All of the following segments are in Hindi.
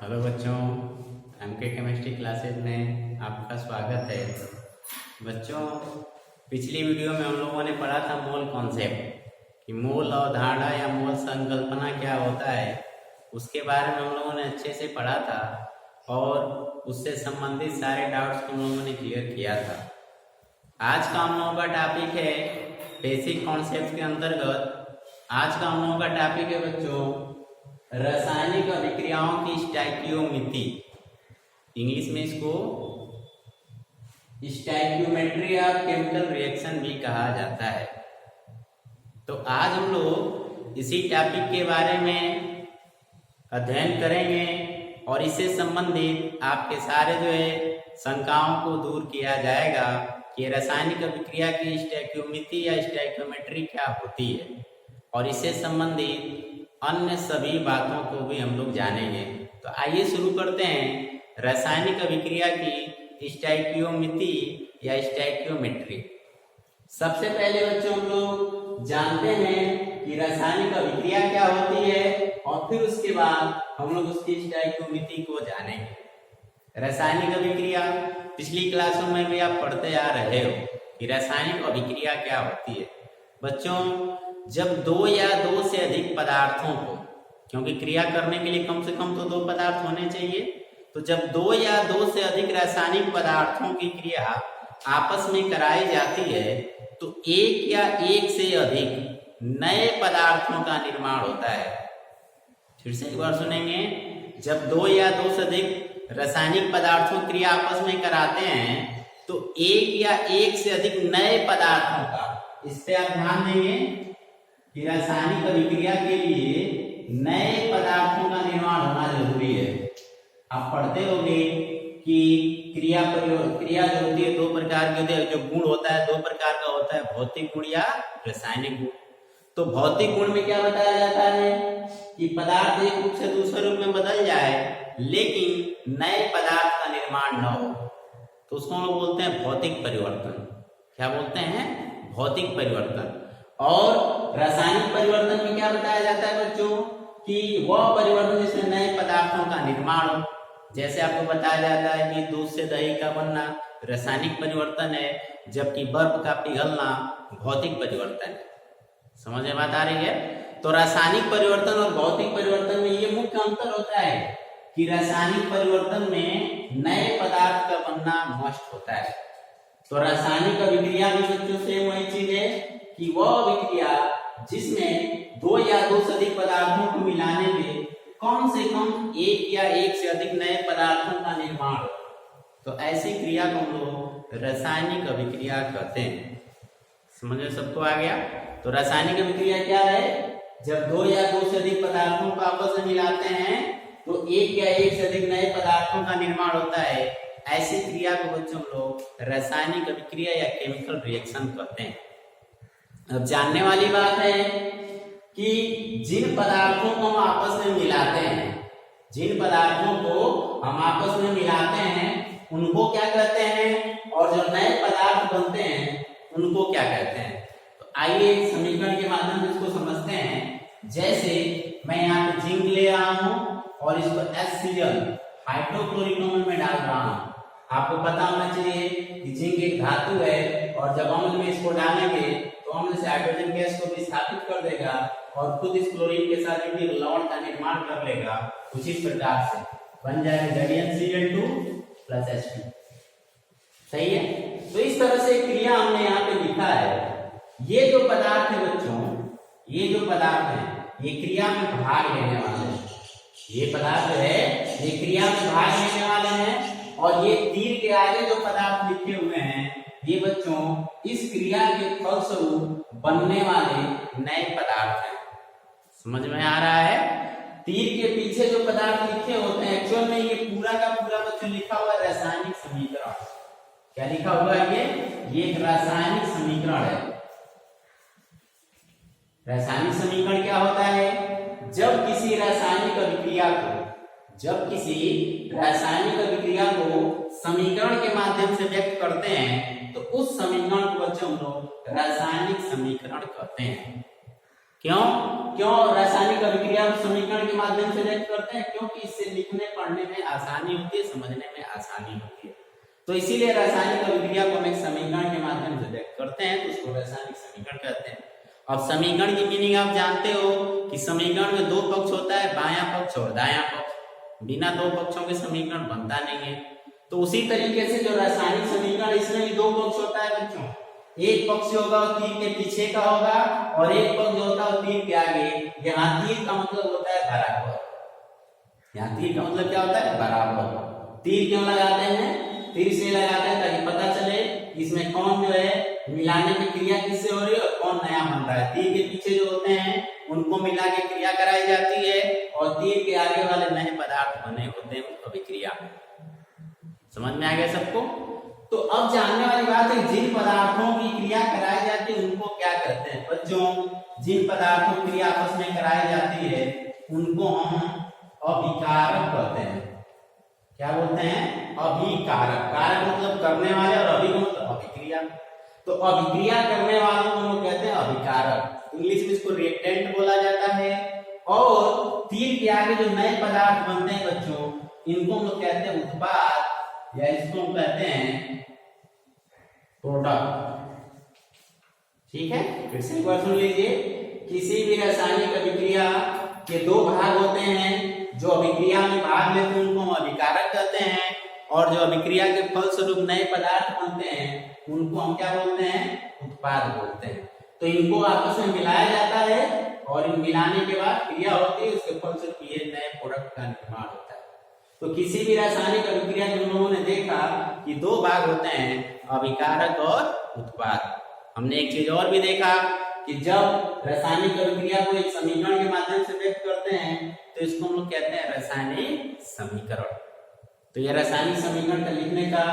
हेलो बच्चों, एमके केमिस्ट्री क्लासेज में आपका स्वागत है। बच्चों, पिछली वीडियो में हम लोगों ने पढ़ा था मोल कॉन्सेप्ट कि मोल अवधारणा या मोल संकल्पना क्या होता है। उसके बारे में हम लोगों ने अच्छे से पढ़ा था और उससे संबंधित सारे डाउट्स को हम लोगों ने क्लियर किया था। आज का हम लोगों का टॉपिक है बेसिक कॉन्सेप्ट के अंतर्गत। आज का हम लोगों का टॉपिक है बच्चों रासायनिक अभिक्रियाओं की स्टोइकियोमेट्री। इंग्लिश में इसको स्टोइकियोमेट्री ऑफ केमिकल रिएक्शन भी कहा जाता है। तो आज हम लोग इसी टॉपिक के बारे में अध्ययन करेंगे और इससे संबंधित आपके सारे जो है शंकाओं को दूर किया जाएगा कि रासायनिक अभिक्रिया की स्टोइकियोमेट्री या स्टोइकियोमेट्री क्या होती है, और इससे संबंधित अन्य सभी बातों को भी हम लोग जानेंगे। तो आइए शुरू करते हैं रासायनिक अभिक्रिया की स्टोइकियोमेट्री या स्टोइकियोमेट्री। सबसे पहले बच्चों हम लोग जानते हैं कि रासायनिक अभिक्रिया क्या होती है और फिर उसके बाद हम लोग उसकी स्टोइकियोमेट्री को जानेंगे। रासायनिक अभिक्रिया पिछली क्लासों में भी आप पढ़ते आ रहे हो कि रासायनिक अभिक्रिया क्या होती है। बच्चों, जब दो या दो से अधिक पदार्थों को, क्योंकि क्रिया करने के लिए कम से कम तो दो पदार्थ होने चाहिए, तो जब दो या दो से अधिक रासायनिक पदार्थों की क्रिया आपस में कराई जाती है तो एक या एक से अधिक नए पदार्थों का निर्माण होता है। फिर से एक बार सुनेंगे, जब दो या दो से अधिक रासायनिक पदार्थों की क्रिया आपस में कराते हैं तो एक या एक से अधिक नए पदार्थों का, इस पे आप ध्यान देंगे कि रासायनिक अभिक्रिया के लिए नए पदार्थों का निर्माण होना जरूरी है। आप पढ़ते होंगे कि क्रिया जो होती है दो प्रकार की होती है। जो गुण होता है दो प्रकार का होता है, भौतिक गुण या रासायनिक गुण। तो भौतिक गुण में क्या बताया जाता है कि पदार्थ एक रूप से दूसरे रूप में बदल जाए लेकिन नए पदार्थ का निर्माण न हो, तो उसको हम लोग बोलते हैं भौतिक परिवर्तन। क्या बोलते हैं? भौतिक परिवर्तन। और रासायनिक परिवर्तन में क्या बताया जाता है बच्चों कि वह परिवर्तन जिसमें नए पदार्थों का निर्माण हो। जैसे आपको बताया जाता है कि दूध से दही का बनना रासायनिक परिवर्तन है, जबकि बर्फ का पिघलना भौतिक परिवर्तन है। समझ में बात आ रही है? तो रासायनिक परिवर्तन और भौतिक परिवर्तन में ये मुख्य अंतर होता है कि रासायनिक परिवर्तन में नए पदार्थ का बनना मस्ट होता है। तो रासायनिक अभिक्रिया भी बच्चों से वही चीज है कि वह अभिक्रिया जिसमें दो या दो से अधिक पदार्थों को मिलाने पे कम से कम एक या एक से अधिक नए पदार्थों का निर्माण हो, तो ऐसी क्रिया को हम लोग रासायनिक अभिक्रिया कहते हैं। समझ में सबको आ गया? तो रासायनिक अभिक्रिया क्या है? जब दो या दो से अधिक पदार्थों को आपस में मिलाते हैं तो एक या एक से अधिक नए पदार्थों का निर्माण होता है। ऐसी क्रिया को बच्चों लोग रासायनिक अभिक्रिया या केमिकल रिएक्शन कहते हैं। अब जानने वाली बात है कि जिन पदार्थों को हम आपस में मिलाते हैं, जिन पदार्थों को हम आपस में मिलाते हैं उनको क्या कहते हैं, और जो नए पदार्थ बनते हैं उनको क्या कहते हैं। तो आइए समीकरण के माध्यम से इसको समझते हैं। जैसे मैं यहाँ पे जिंक ले रहा हूँ और इसको HCl हाइड्रोक्लोरिक में डाल रहा हूँ। आपको पता होना चाहिए कि जिंक एक धातु है और जब अम्ल में इसको डालेंगे तो अम्ल से हाइड्रोजन गैस को विस्थापित कर देगा और खुद इस क्लोरीन के साथ एक लवण का निर्माण कर लेगा। कुछ इस प्रकार से बन जाएगा ZnCl2 + H2। सही है? तो इस तरह से क्रिया हमने यहाँ पे लिखा है। ये जो पदार्थ है बच्चों, ये जो पदार्थ है ये क्रिया में भाग लेने वाले हैं। ये पदार्थ जो है ये क्रिया में भाग लेने वाले हैं और ये तीर के आगे जो पदार्थ लिखे हुए हैं ये बच्चों इस क्रिया के फलस्वरूप बनने वाले नए पदार्थ हैं। समझ में आ रहा है? तीर के पीछे जो पदार्थ लिखे होते हैं एक्चुअल में ये पूरा का पूरा बच्चों लिखा हुआ है रासायनिक समीकरण। क्या लिखा हुआ है? ये एक रासायनिक समीकरण है। रासायनिक समीकरण क्या होता है? जब किसी रासायनिक अभिक्रिया को समीकरण के माध्यम से व्यक्त करते हैं तो उस समीकरण को बच्चों हम लोग रासायनिक समीकरण कहते हैं। क्यों क्यों रासायनिक अभिक्रिया समीकरण के माध्यम से व्यक्त करते हैं? क्योंकि इससे लिखने पढ़ने में आसानी होती है, समझने में आसानी होती है। तो इसीलिए रासायनिक अभिक्रिया को हम एक समीकरण के माध्यम से व्यक्त करते हैं, तो उसको रासायनिक समीकरण कहते हैं। अब समीकरण की मीनिंग आप जानते हो कि समीकरण में दो पक्ष होता है, बायां पक्ष और दायां पक्ष। बिना दो पक्षों के समीकरण बनता नहीं है। तो उसी तरीके से जो रासायनिक समीकरण, इसमें भी दो पक्ष होता है बच्चों। एक पक्ष होगा वो तीर के पीछे का होगा और एक पक्ष जो होता है वो तीर के आगे। यहाँ तीर का मतलब होता है बराबर। यहाँ तीर का मतलब क्या होता है? बराबर। तीर क्यों लगाते हैं? तीर से लगाते हैं ताकि पता चले इसमें कौन जो है मिलाने की क्रिया किससे हो रही है और कौन नया बन रहा है। तीर के पीछे जो होते हैं उनको मिला के क्रिया कराई जाती है और तीर के आगे वाले नए पदार्थ बने होते हैं अभिक्रिया। समझ में आ गया सबको? तो अब जानने वाली बात है, जिन पदार्थों की क्रिया कराई जाती है उनको क्या कहते हैं बच्चों? जिन पदार्थों की क्रिया आपस में कराई जाती है उनको हम अभिकारक कहते हैं। क्या बोलते हैं? अभिकारक। कारक मतलब करने वाले और अभि मतलब अभिक्रिया। तो अभिक्रिया करने वालों को हम कहते हैं अभिकारक। इंग्लिश में इसको रिएक्टेंट बोला जाता है। और तीर के आगे जो नए पदार्थ बनते हैं बच्चों, इनको हम कहते हैं उत्पाद या इसको हम कहते हैं प्रोडक्ट। ठीक है, फिर से एक बार सुन लीजिए। किसी भी रासायनिक अभिक्रिया के दो भाग होते हैं। जो अभिक्रिया में भाग लेते हैं उनको हम अभिकारक कहते हैं और जो अभिक्रिया के फलस्वरूप नए पदार्थ बनते हैं उनको हम क्या बोलते हैं? उत्पाद बोलते हैं। तो इनको आपस में मिलाया जाता है और इन मिलाने के बाद क्रिया होती है, उसके फलस्वरूप ये नए प्रोडक्ट का निर्माण होता है। तो किसी भी रासायनिक अभिक्रिया में हम लोगों ने देखा कि दो भाग होते हैं, अभिकारक और उत्पाद। हमने एक चीज और भी देखा कि जब रासायनिक अभिक्रिया को एक समीकरण के माध्यम से व्यक्त करते हैं तो इसको हम लोग कहते हैं रासायनिक समीकरण। तो यह रासायनिक समीकरण का लिखने का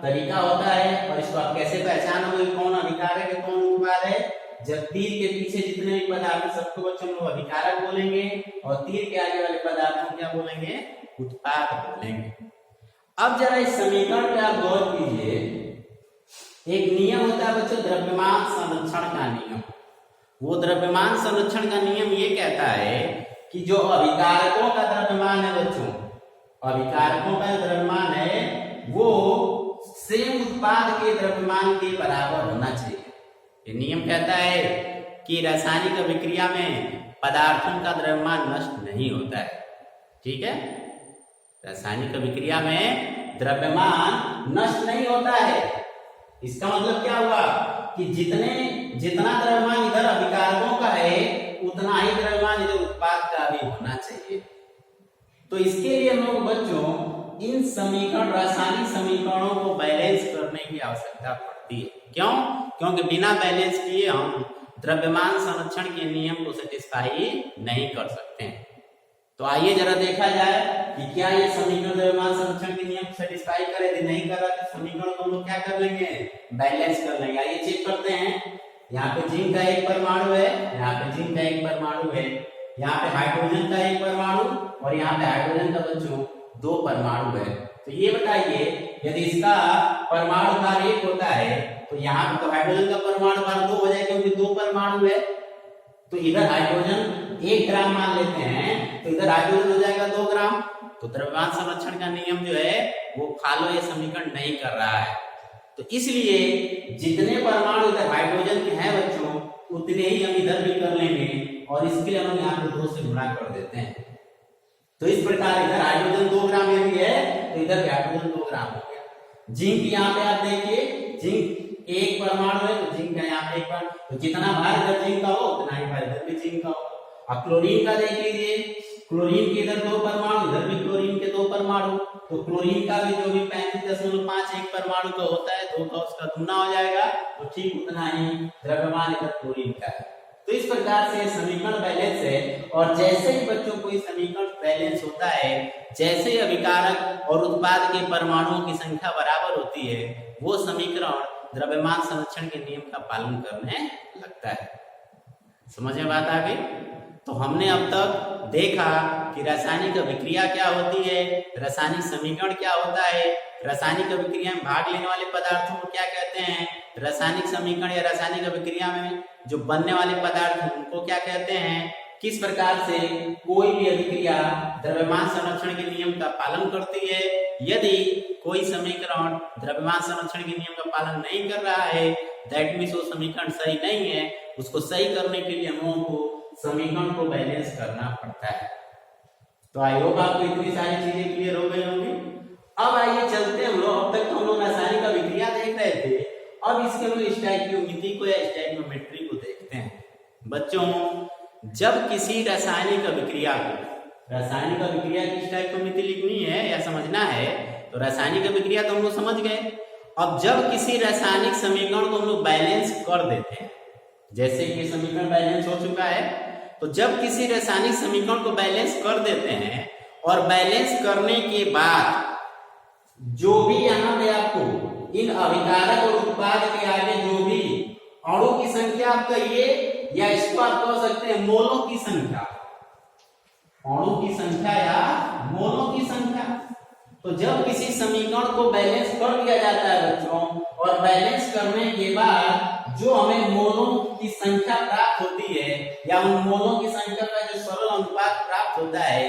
तरीका होता है और इसको आप कैसे पहचानोगे कौन अभिकारक है कौन उत्पाद है? जब तीर के पीछे जितने भी पदार्थ सबको बच्चों लोग अभिकारक बोलेंगे और तीर के आगे वाले पदार्थों क्या बोलेंगे? उत्पाद बोलेंगे। अब जरा इस समीकरण पे आप गौर कीजिए। एक नियम होता है बच्चों द्रव्यमान संरक्षण का नियम। वो द्रव्यमान संरक्षण का नियम ये कहता है कि जो अभिकारकों का द्रव्यमान है बच्चों, अभिकारकों का द्रव्यमान है वो सेम उत्पाद के द्रव्यमान के बराबर होना चाहिए। ये नियम कहता है कि रासायनिक अभिक्रिया में पदार्थों का द्रव्यमान नष्ट नहीं होता है। ठीक है, रासायनिक अभिक्रिया में द्रव्यमान नष्ट नहीं होता है। इसका मतलब क्या हुआ कि जितना द्रव्यमान इधर अभिकारकों का है उतना ही द्रव्यमान इधर उत्पाद का भी होना चाहिए। तो इसके लिए हम लोग बच्चों इन समीकरण रासायनिक समीकरणों को बैलेंस करने की आवश्यकता पड़ती है। क्यों? क्योंकि बिना बैलेंस किए हम द्रव्यमान संरक्षण के नियम को सेटिस्फाई नहीं कर सकते हैं। तो आइए जरा देखा जाए कि क्या ये समीकरण द्रव्यमान संरक्षण के नियम को सेटिस्फाई करे। यदि नहीं कर रहा तो समीकरण को हम लोग क्या कर लेंगे? बैलेंस कर लेंगे। आइए चेक करते हैं। यहाँ पे जिंक का एक परमाणु है, यहाँ पे जिंक का एक परमाणु है, यहाँ पे हाइड्रोजन का एक परमाणु और यहाँ पे हाइड्रोजन का बच्चों दो परमाणु है। तो ये बताइए यदि इसका परमाणु भार 1 होता है तो यहाँ पे तो हाइड्रोजन का परमाणु भार 2 हो जाएगा क्योंकि दो परमाणु है। तो इधर हाइड्रोजन 1 ग्राम मान लेते हैं तो इधर हाइड्रोजन हो जाएगा 2 ग्राम। तो द्रव्यमान संरक्षण का नियम जो है वो फॉलो ये समीकरण नहीं कर रहा है। तो इसलिए जितने परमाणु इधर हाइड्रोजन के हैं बच्चों उतने ही हम इधर भी कर लेंगे और इसके लिए हम यहाँ पे 2 से गुणा कर देते हैं। तो इस प्रकार इधर हाइड्रोजन 2 ग्राम यदि है तो इधर भी हाइड्रोजन 2 ग्राम हो गया। जिंक यहाँ पे आप देखिए, जिंक एक परमाणु है तो जिंक का यहाँ पे एक परमाणु, तो जितना भार इधर जिंक का हो उतना ही भार इधर भी जिंक का हो। अब क्लोरीन का देख लीजिए, क्लोरीन के इधर 2 परमाणु, इधर भी क्लोरीन के 2 परमाणु। तो क्लोरीन का भी जो भी 35.5 एक परमाणु का होता है 2 का उसका दुगना हो जाएगा। तो ठीक उतना ही द्रव्यमान इधर क्लोरीन का है। तो इस प्रकार से समीकरण बैलेंस है और जैसे ही बच्चों को इस समीकरण बैलेंस होता है, जैसे ही अभिकारक और उत्पाद के परमाणुओं की संख्या बराबर होती है वो समीकरण द्रव्यमान संरक्षण के नियम का पालन करने लगता है। समझ में बात आ गई? तो हमने अब तक देखा कि रासायनिक अभिक्रिया क्या होती है, रासायनिक समीकरण क्या होता है, रासायनिक अभिक्रिया में भाग लेने वाले पदार्थों को क्या कहते हैं, रासायनिक समीकरण या रासायनिक अभिक्रिया में जो बनने वाले पदार्थ हैं उनको उसको क्या कहते हैं, किस प्रकार से कोई भी अभिक्रिया द्रव्यमान संरक्षण के नियम का पालन करती है। यदि कोई समीकरण द्रव्यमान संरक्षण के नियम का पालन नहीं कर रहा है, दैट मीन्स वो समीकरण सही नहीं है। उसको सही करने के लिए हम लोगों को समीकरण को बैलेंस करना पड़ता है। तो आई होप आपको इतनी सारी चीजें क्लियर हो गई होंगी। अब आइए चलते हैं हम लोग, अब तक तो हम लोग रासायनिक अभिक्रिया देख रहे थे, अब इसके हम लोग स्टोइकियोमेट्री को या स्टोइकियोमेट्री को देखते हैं। बच्चों, जब किसी रासायनिक अभिक्रिया की स्टोइकियोमेट्री लिखनी है या समझना है, तो रासायनिक अभिक्रिया तो हम लोग समझ गए। अब जब किसी रासायनिक समीकरण को हम लोग बैलेंस कर देते हैं, जैसे कि समीकरण बैलेंस हो चुका है, तो जब किसी रासायनिक समीकरण को बैलेंस कर देते हैं और बैलेंस करने के बाद जो भी यहाँ पे आपको इन अभिकारक और उत्पाद के आगे जो भी अणु की संख्या आप कहिए या इसको आप कह सकते हैं मोलों की संख्या, अणु की संख्या या मोलों की संख्या। तो जब किसी समीकरण को बैलेंस कर दिया जाता है बच्चों, और बैलेंस करने के बाद जो हमें मोलों की संख्या प्राप्त होती है या उन मोलों की संख्या का जो सरल अनुपात प्राप्त होता है,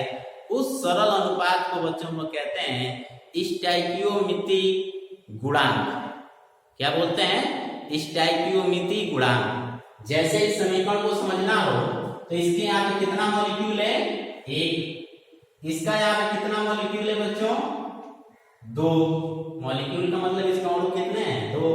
उस सरल अनुपात को बच्चों को कहते हैं स्टोइकियोमेट्री गुणांक। क्या बोलते हैं? स्टोइकियोमेट्री गुणांक। जैसे इस समीकरण को समझना हो तो इसके यहाँ पे कितना मॉलिक्यूल है? एक। इसका यहाँ पे कितना मॉलिक्यूल है बच्चों? दो। मॉलिक्यूल का मतलब इसका अणु कितने हैं? दो।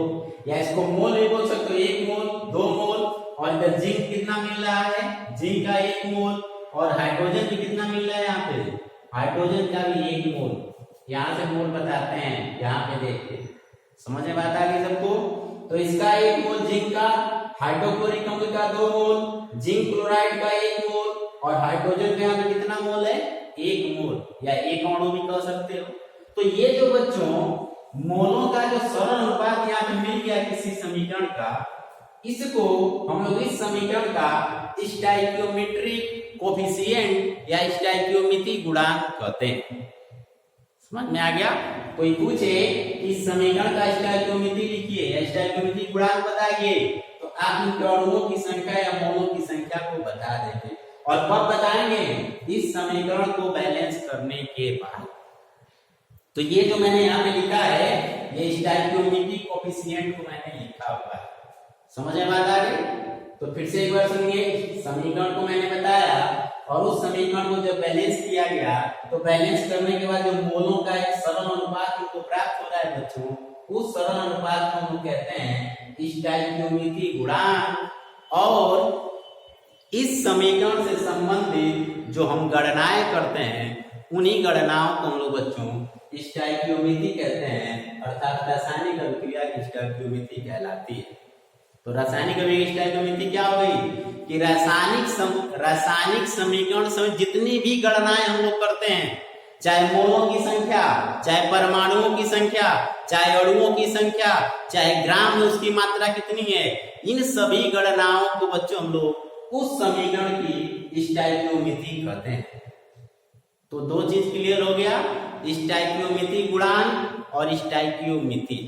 या इसको मोल भी बोल सकते हो, एक मोल, दो मोल। और इधर जिंक कितना मिल रहा है? जिंक का एक मोल। और हाइड्रोजन भी कितना मिल रहा है यहाँ पे? हाइड्रोजन का भी एक मोल। यहाँ से मोल बताते हैं, यहाँ पे देखते, समझ में बात आ गई सबको? तो इसका एक मोल जिंक का, हाइड्रोक्लोरिक अम्ल का 2 मोल, जिंक क्लोराइड का 1 मोल, और हाइड्रोजन के यहाँ पे कितना मोल है? 1 मोल, या एक अणु भी कह सकते हो। तो ये जो बच्चों मोलों का जो सरल अनुपात यहाँ पे मिल गया किसी समीकरण का, इसको हम लोग इस समीकरण का स्टोइकियोमेट्रिक कोफिशिएंट या स्टोइकियोमेट्री गुणांक कहते हैं। समझ में आ गया? कोई पूछे कि समीकरण का स्टोइकियोमेट्री लिखिए या स्टोइकियोमेट्री गुणांक बताइए, तो आप इन अणुओं की संख्या या मोलों की संख्या को बता देंगे। और कब बताएंगे? इस समीकरण को बैलेंस करने के बाद। तो ये जो मैंने यहाँ पे लिखा है, ये स्टोइकियोमेट्री कोफिशिएंट को मैंने लिखा हुआ है। समझ में बात आ गई? तो फिर से एक बार सुनिए, समीकरण को मैंने बताया और उस समीकरण को जब बैलेंस किया गया, तो बैलेंस करने के बाद जो मोलों का एक सरल अनुपात को प्राप्त हो रहा है बच्चों, उस सरल अनुपात को हम कहते हैं स्टोइकियोमेट्री गुणांक। और इस समीकरण से संबंधित जो हम गणनाएं करते हैं, उन्हीं गणनाओं को हम लोग बच्चों स्टोइकियोमेट्री कहते हैं, अर्थात रासायनिक अभिक्रिया की स्टोइकियोमेट्री कहलाती है। तो रासायनिक स्टोइकियोमेट्री क्या हो गई कि रासायनिक समीकरण में जितनी भी गणनाएं हम लोग करते हैं, चाहे मोलों की संख्या, चाहे परमाणुओं की संख्या, चाहे अणुओं की संख्या, चाहे ग्राम में उसकी मात्रा कितनी है, इन सभी गणनाओं को बच्चों हम लोग उस समीकरण की स्टोइकियोमेट्री कहते हैं। तो दो चीज क्लियर हो गया, स्टोइकियोमेट्री गुणांक और स्टोइकियोमेट्री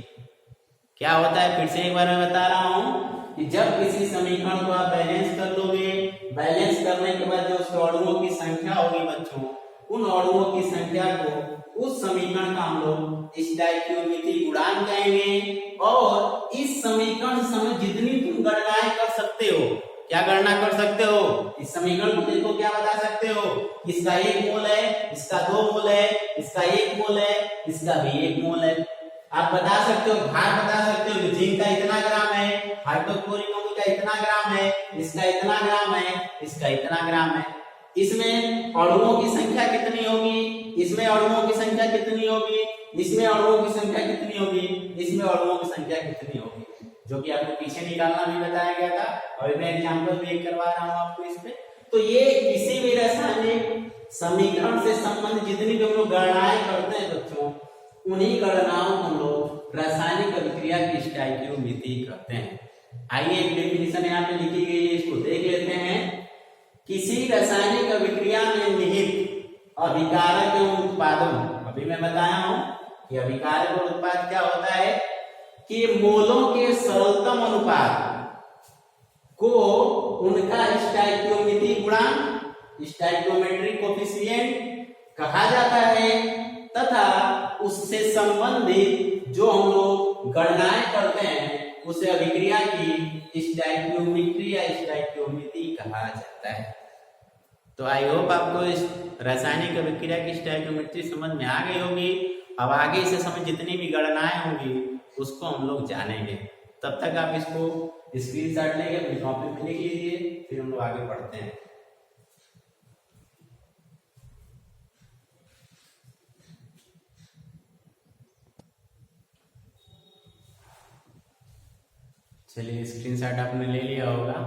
क्या होता है। फिर से एक बार मैं बता रहा हूं कि जब किसी समीकरण को आप बैलेंस कर लोगे, बैलेंस करने के बाद जो अणुओं की संख्या होगी बच्चों, उन अणुओं की संख्या को उस समीकरण का हम लोग स्टोइकियोमेट्री गुणांक कहेंगे। और इस समीकरण से जितनी तुम गणनाएं कर सकते हो, क्या गणना कर सकते हो? इस समीकरण को देखो, क्या बता सकते हो? इसका 1 मोल है, इसका 2 मोल है, इसका 1 मोल है, इसका भी 1 मोल है। आप बता सकते हो, भार बता सकते हो कि जिंक का इतना ग्राम है, हाइड्रोक्लोरिक अम्ल का इतना ग्राम है, इसका इतना ग्राम है, इसका इतना ग्राम है। इसमें अणुओं की संख्या कितनी होगी, इसमें अणुओं की संख्या कितनी होगी, इसमें अणुओं की संख्या कितनी होगी, इसमें अणुओं की संख्या कितनी होगी, जो कि आपको पीछे निकालना भी बताया गया था। अभी मैं एग्जांपल भी करवा रहा हूं आपको इस पे। तो ये किसी भी रासायनिक समीकरण से संबंधित जितनी भी हम लोग गणनाएं करते हैं बच्चों, उन्हीं गणनाओं को हम लोग रासायनिक अभिक्रिया की स्टोइकियोमेट्री कहते हैं। आइए एक डेफिनेशन यहाँ पे लिखी गई है, इसको देख लेते हैं। किसी रासायनिक अभिक्रिया में निहित अभिकारक एवं उत्पादों, अभी मैं बताया हूं कि अभिकारक और उत्पाद क्या होता है कि मोलों के सरलतम अनुपात को उनका स्टोइकियोमेट्रिक गुणांक, स्टोइकियोमेट्रिक कोफिशिएंट कहा जाता है, तथा उससे संबंधित जो हम लोग गणनाएं करते हैं उसे अभिक्रिया की स्टोइकियोमेट्री या स्टोइकियोमेट्री कहा जाता है। तो आई होप आपको इस रासायनिक अभिक्रिया की स्टोइकियोमेट्री समझ में आ गई होगी। अब आगे इसे समझ जितनी भी गणनाएं होंगी उसको हम लोग जानेंगे। तब तक आप इसको स्क्रीनशॉट लेके अपनी कॉपी में लिख लीजिए, फिर हम लोग आगे पढ़ते हैं। चलिए स्क्रीनशॉट आपने ले लिया होगा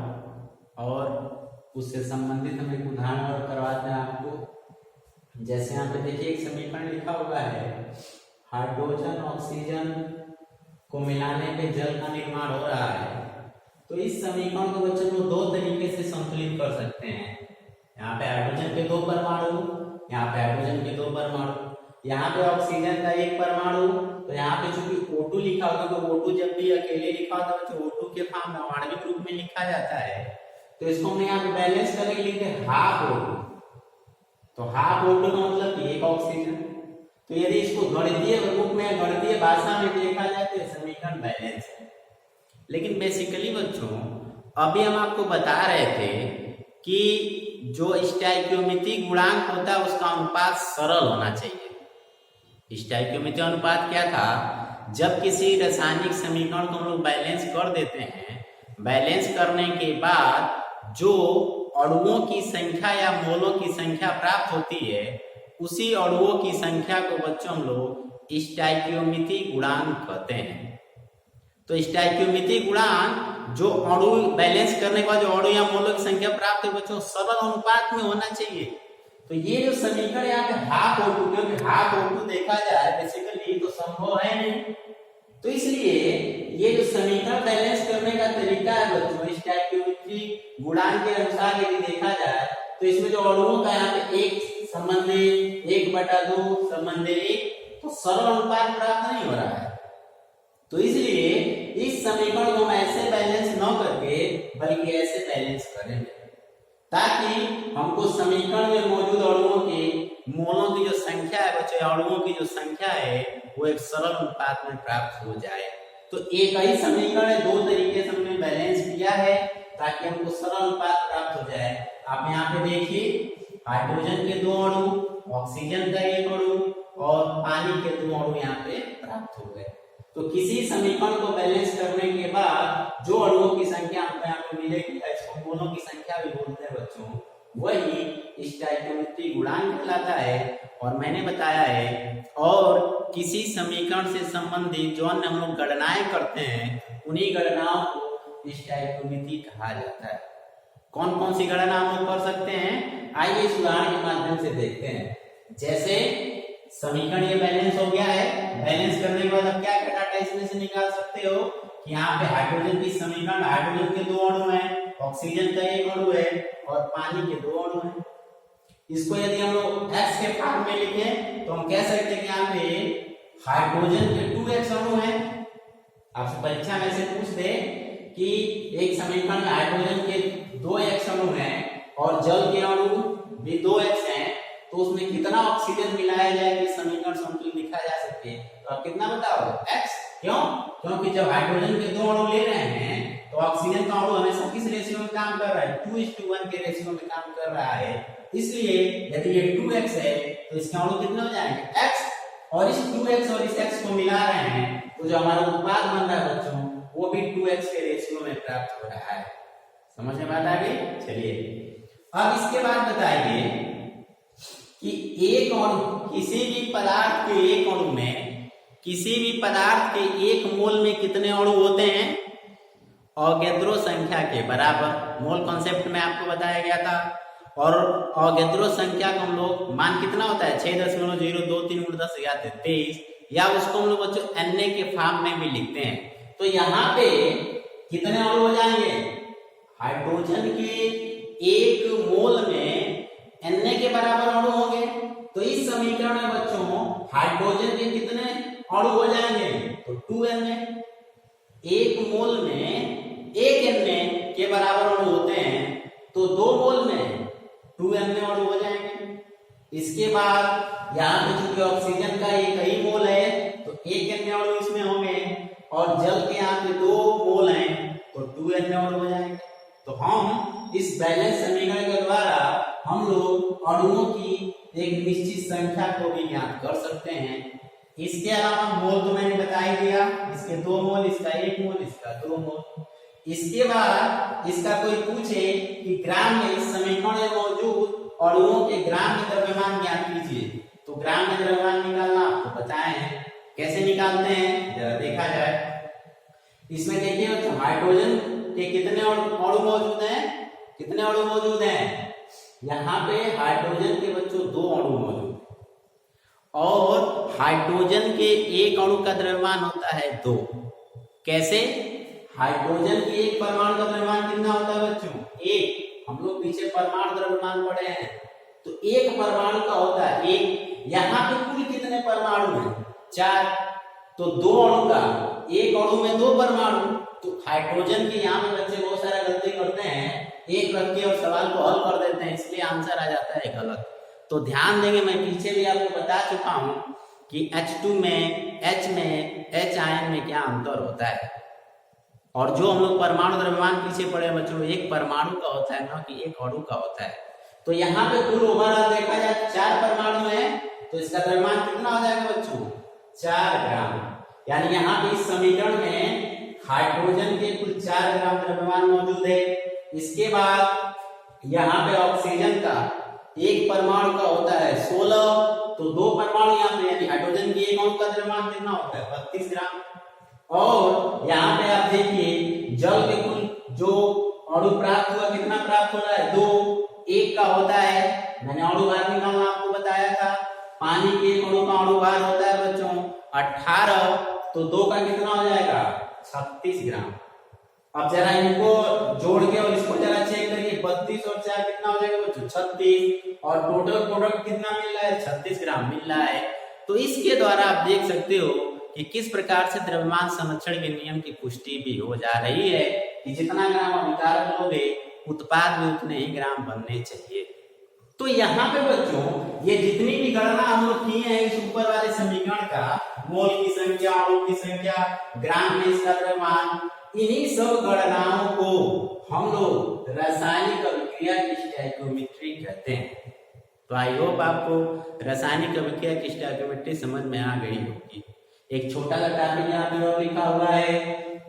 और उससे संबंधित हम एक उदाहरण और करवाते हैं आपको। जैसे यहाँ पे देखिए एक समीकरण लिखा हुआ है, हाइड्रोजन ऑक्सीजन को मिलाने पे जल का निर्माण हो रहा है। तो इस समीकरण को बच्चों को दो तरीके से संतुलित कर सकते हैं। यहाँ पे हाइड्रोजन के दो परमाणु, यहाँ पे हाइड्रोजन के दो परमाणु, यहाँ पे ऑक्सीजन का एक परमाणु। तो यहाँ पे चूंकि O2 लिखा होता है, तो O2 जब भी अकेले लिखा होता है तो O2 के फॉर्म में आणविक रूप में लिखा जाता है। तो इसको हमने यहाँ पे बैलेंस करके लिखते हैं हाफ O2। तो हाफ O2 का मतलब एक ऑक्सीजन। तो यदि इसको गणितीय रूप में गणितीय भाषा में देखा जाए तो समीकरण बैलेंस है। लेकिन बेसिकली बच्चों अभी हम आपको बता रहे थे कि जो स्टोइकियोमेट्रिक गुणांक होता है उसका अनुपात सरल होना चाहिए। स्टोइकियोमेट्रिक अनुपात क्या था? जब किसी रासायनिक समीकरण को हम लोग बैलेंस कर देते हैं, बैलेंस करने के बाद जो अणुओं की संख्या या मोलों की संख्या प्राप्त होती है उसी अणुओं की संख्या को बच्चों हम लोग स्टोइकियोमेट्रिक गुणांक कहते हैं। तो स्टोइकियोमेट्रिक गुणांक जो अणु बैलेंस करने के बाद जो अणु या मोलों की संख्या प्राप्त है बच्चों सरल अनुपात में होना चाहिए। तो ये जो समीकरण यहाँ पे हाफ O2, क्योंकि हाफ O2 देखा जाए बेसिकली तो संभव है नहीं, तो इसलिए ये जो समीकरण बैलेंस करने का तरीका है बच्चों स्टोइकियोमेट्रिक गुणांक के अनुसार यदि देखा जाए तो इसमें जो अणुओं का यहाँ पे एक संबंध 1/2 संबंध 1, तो सरल अनुपात प्राप्त नहीं हो रहा है। तो इसलिए इस समीकरण को हम ऐसे बैलेंस न करके बल्कि ऐसे बैलेंस करेंगे ताकि हमको समीकरण में मौजूद अणुओं के मोलों की जो संख्या है बच्चों, अणुओं की जो संख्या है वो एक सरल अनुपात में प्राप्त हो जाए। तो एक ही समीकरण है, दो तरीके से हमने बैलेंस किया है ताकि हमको सरल अनुपात प्राप्त हो जाए। आप यहाँ पे देखिए हाइड्रोजन के दो अणु, ऑक्सीजन का एक अणु और पानी के दो अणु यहाँ पे प्राप्त हो गए। तो किसी समीकरण को बैलेंस करने के बाद जो अणुओं की संख्या हमको यहाँ पे मिलेगी इसको मोलों की संख्या भी बोलते हैं बच्चों, वही स्टोइकियोमेट्रिक गुणांक कहलाता है। और मैंने बताया है और किसी समीकरण से संबंधित जो अन्य हम लोग गणनाएं करते हैं उन्हीं गणनाओं को स्टोइकियोमेट्री कहा जाता है। कौन कौन सी गणना हम लोग कर सकते हैं, आइए इस उदाहरण के माध्यम से देखते हैं। जैसे समीकरण ये बैलेंस हो गया है, बैलेंस करने के बाद अब क्या डाटा इसमें से निकाल सकते हो कि यहाँ पे हाइड्रोजन की समीकरण, हाइड्रोजन के दो अणु हैं, ऑक्सीजन का एक अणु है और पानी के दो अणु हैं। इसको यदि हम लोग x के फॉर्म में लिखें तो हम कह सकते हैं कि यहाँ पे हाइड्रोजन के 2x अणु हैं। आपसे परीक्षा में से पूछ दे कि एक समीकरण में हाइड्रोजन के 2x अणु हैं और जल के अणु भी 2x हैं, तो उसमें कितना ऑक्सीजन मिलाया जाए कि समीकरण संतुलित लिखा जा सके। तो आप कितना बताओगे x। क्यों? क्योंकि जब हाइड्रोजन के दो अणु ले रहे हैं तो ऑक्सीजन का अणु हमेशा किस रेशियो में काम कर रहा है, 2:1 के रेशियो में काम कर रहा है। इसलिए यदि ये 2x है तो इसके अणु कितने हो जाएंगे x, और इस 2x और इस x को मिला रहे हैं तो जो हमारा उत्पाद बन रहा है बच्चों वो भी 2x के रेशियो में प्राप्त हो रहा है। समझ में बात आ गई? चलिए अब इसके बाद बताइए कि एक अणु किसी भी पदार्थ के एक अणु में, किसी भी पदार्थ के एक मोल में कितने अणु होते हैं? अवोगाद्रो संख्या के बराबर। मोल कॉन्सेप्ट में आपको बताया गया था। और अवोगाद्रो संख्या का हम लोग मान कितना होता है 6.023 × 10⁻23, या उसको हम लोग बच्चों Na के फॉर्म में भी लिखते हैं। तो यहाँ पे कितने अणु हो जाएंगे? हाइड्रोजन के एक मोल में Na के बराबर अणु होंगे। तो इस समीकरण में बच्चों हाइड्रोजन के कितने अणु हो जाएंगे? तो 2Na। एक मोल में एक Na के बराबर अणु होते हैं 2 मोल में 2 अन्य अणु हो जाएंगे। इसके बाद यहाँ पे चूंकि ऑक्सीजन का एक ही मोल है तो 1 अन्य अणु इसमें होंगे, और जल के यहाँ पे 2 मोल हैं तो 2 अन्य अणु हो जाएंगे। तो हम इस बैलेंस समीकरण के द्वारा हम लोग अणुओं की एक निश्चित संख्या को भी ज्ञात कर सकते हैं। इसके अलावा मोल तो मैंने बता ही दिया, इसके 2 मोल, इसका 1 मोल, इसका 2 मोल। इसके बाद इसका कोई पूछे कि ग्राम में इस समीकरण में मौजूद अणुओं के ग्राम में द्रव्यमान ज्ञात कीजिए, तो ग्राम में द्रव्यमान निकालना आपको पता है, कैसे निकालते हैं जरा देखा जाए। इसमें देखिए बच्चों, हाइड्रोजन के कितने अणु मौजूद हैं, कितने अणु मौजूद हैं? यहाँ पे हाइड्रोजन के बच्चों 2 अणु मौजूद, और हाइड्रोजन के एक अणु का द्रव्यमान होता है 2। कैसे? हाइड्रोजन के एक परमाणु का द्रव्यमान कितना होता है बच्चों? 1। हम लोग पीछे परमाणु द्रव्यमान पढ़े हैं, तो एक परमाणु का होता है 1। यहाँ पे कुल कितने परमाणु हैं? 4। तो 2 अणु का, एक अणु में 2 परमाणु। तो हाइड्रोजन के यहाँ पे बच्चे बहुत सारा गलती करते हैं, एक रख के और सवाल को हल कर देते हैं, इसलिए आंसर आ जाता है गलत। तो ध्यान देंगे, मैं पीछे भी आपको बता चुका हूं कि H2 में, H में, H आयन में क्या अंतर होता है। और जो हम लोग परमाणु द्रव्यमान पीछे पढ़े बच्चों, एक परमाणु का होता है ना कि एक अणु का होता है। तो यहाँ पे कुल ओवरऑल देखा जाए 4 परमाणु है, तो इसका द्रव्यमान कितना हो जाएगा बच्चों? 4 ग्राम। यानी यहाँ पे इस समीकरण में हाइड्रोजन के कुल 4 ग्राम द्रव्यमान मौजूद है। इसके बाद यहाँ पे ऑक्सीजन का एक परमाणु का होता है 16, तो 2 परमाणु यहाँ पे, यानी हाइड्रोजन की एक अणु का द्रव्यमान कितना होता है? 32 ग्राम। और यहाँ पे आप देखिए जल के कुल जो अणु प्राप्त हुआ, कितना प्राप्त हो रहा है? 2। एक का होता है, मैंने अणु भार निकालना आपको बताया था, पानी के एक अणु का अणु भार होता है बच्चों 18, तो 2 का कितना हो जाएगा? 36 ग्राम। अब जरा इनको जोड़ के और इसको जरा चेक करिए, 32 और 4 कितना हो जाएगा बच्चों? 36, और टोटल प्रोडक्ट कितना मिल रहा है? 36 ग्राम मिल रहा है। तो इसके द्वारा आप देख सकते हो कि किस प्रकार से द्रव्यमान संरक्षण के नियम की पुष्टि भी हो जा रही है कि जितना ग्राम अभिकारक लोगे उत्पाद में उतने ही ग्राम बनने चाहिए। तो यहाँ पे बच्चों ये जितनी भी गणना हम लोग किए हैं इस ऊपर वाले समीकरण का, मोल की संख्या, अणु की संख्या, ग्राम में इसका द्रव्यमान, इन्हीं सब गणनाओं को हम लोग रासायनिक अभिक्रिया की स्टोइकियोमेट्री कहते हैं। तो आई होप आपको रासायनिक अभिक्रिया की स्टोइकियोमेट्री समझ में आ गई होगी। एक छोटा सा टॉपिक यहाँ पे और लिखा हुआ है,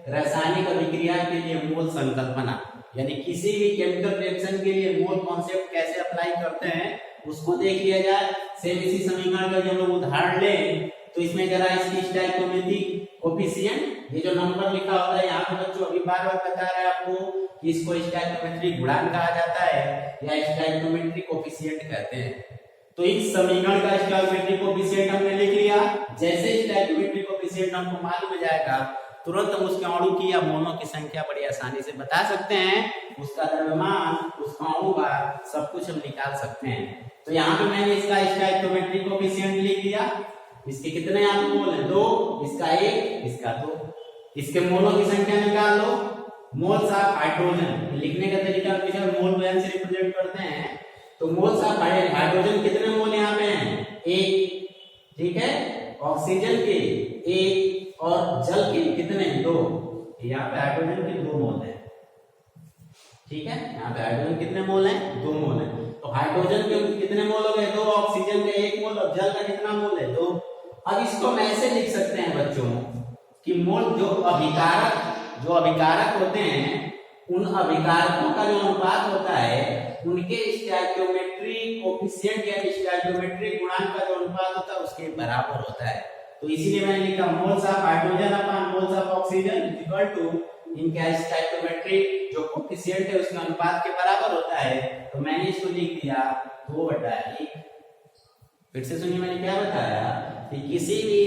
रासायनिक अभिक्रिया के लिए मोल संकल्पना, यानी किसी भी केमिकल रिएक्शन के लिए मोल कॉन्सेप्ट कैसे अप्लाई करते हैं उसको देख लिया जाए। सेम इसी समीकरण का जब लोग उदाहरण लें तो इसमें जरा इसकी स्टोइकियोमेट्री कोफिशिएंट, ये जो नंबर लिखा होता है यहाँ पे बच्चों अभी बार-बार बता रहा है आपको कि इसको स्टोइकियोमेट्री गुणांक कहा जाता है या स्टोइकियोमेट्री कोफिशिएंट कहते हैं। तो इस समीकरण का स्टोइकियोमेट्री कोफिशिएंट हमने लिख लिया। जैसे स्टोइकियोमेट्री कोफिशिएंट हमको मालूम हो जाएगा, तुरंत हम उसके अणु की या मोनों की संख्या बड़ी आसानी से बता सकते हैं, उसका द्रव्यमान, उसका अणु भार, सब कुछ हम निकाल सकते हैं। तो यहाँ पे मैंने इसका स्टोइकियोमेट्री कोफिशिएंट लिख दिया। इसके कितने यहाँ मोल है? 2, इसका 1, इसका 2। इसके मोलों की संख्या निकाल लो। मोल्स ऑफ हाइड्रोजन, लिखने का तरीका हमेशा मोल वैन से रिप्रेजेंट करते हैं। तो मोल्स ऑफ हाइड्रोजन कितने मोल यहाँ पे हैं? 1, ठीक है। ऑक्सीजन के 1 और जल के कितने? 2। यहाँ पे हाइड्रोजन के 2 मोल है, ठीक है। यहाँ पे हाइड्रोजन कितने मोल हैं? 2 मोल है। तो हाइड्रोजन के कितने मोल हो गए? 2, ऑक्सीजन के 1 मोल, और जल का कितना मोल है? 2। अब इसको हम ऐसे लिख सकते हैं बच्चों कि मोल जो अभिकारक होते हैं, उन अभिकारकों का जो अनुपात होता है उनके स्टोइकियोमेट्री कोफिशिएंट या स्टोइकियोमेट्री गुणांक का जो अनुपात होता है उसके बराबर होता है। तो इसीलिए मैंने लिखा moles of hydrogen upon moles of oxygen equal to इनका स्टोइकियोमेट्री जो कोफिशिएंट है उसके अनुपात के बराबर होता है। तो मैंने इसको लिख दिया 2/1। फिर से सुनिए, मैंने क्या बताया कि किसी भी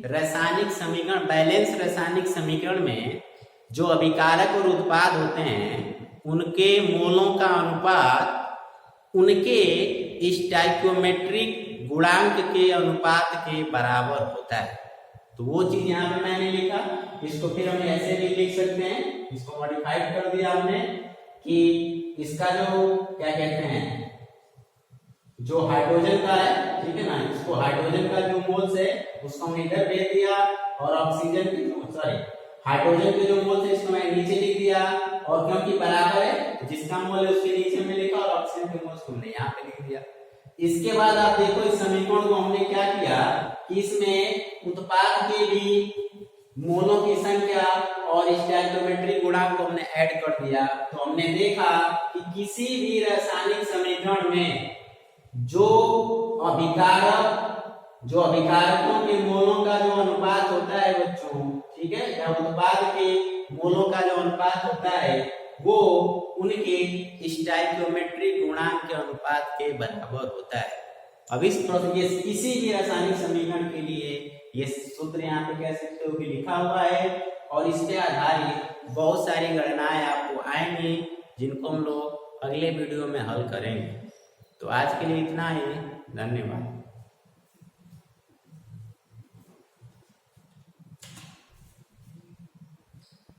रासायनिक समीकरण, बैलेंस रासायनिक समीकरण में जो अभिकारक और उत्पाद होते हैं उनके मोलों का अनुपात उनके स्टोइकियोमेट्रिक गुणांक के अनुपात के बराबर होता है। तो वो चीज यहाँ पे मैंने लिखा। इसको फिर हम ऐसे भी लिख सकते हैं, इसको मॉडिफाइड कर दिया हमने कि इसका जो क्या कहते हैं, जो हाइड्रोजन का है, ठीक है ना, इसको हाइड्रोजन का जो मोल्स है उसको हमने इधर भेज दिया, और ऑक्सीजन की सॉरी हाइड्रोजन के जो मोल्स है इसको मैंने नीचे लिख दिया, और क्योंकि बराबर है तो जिसका मोल है उसके नीचे में लिखा, और ऑक्सीजन के मोल्स को हमने यहाँ पे लिख दिया। इसके बाद आप देखो इस समीकरण को हमने क्या किया कि इसमें उत्पाद के भी मोलों की संख्या और स्टोइकियोमेट्रिक गुणांक को हमने ऐड कर दिया। तो हमने देखा कि किसी भी रासायनिक समीकरण में जो अभिकारकों के मोलों का जो अनुपात होता है बच्चों, ठीक है, या उत्पाद के मोलों का जो अनुपात होता है वो उनके स्टोइकियोमेट्रिक गुणांक के अनुपात के बराबर होता है। अब इस प्रोसेस किसी भी रासायनिक समीकरण के लिए ये सूत्र यहाँ पे कह सकते हो कि लिखा हुआ है, और इस पे आधारित बहुत सारी गणनाएं आपको आएंगी जिनको हम लोग अगले वीडियो में हल करेंगे। तो आज के लिए इतना ही, धन्यवाद।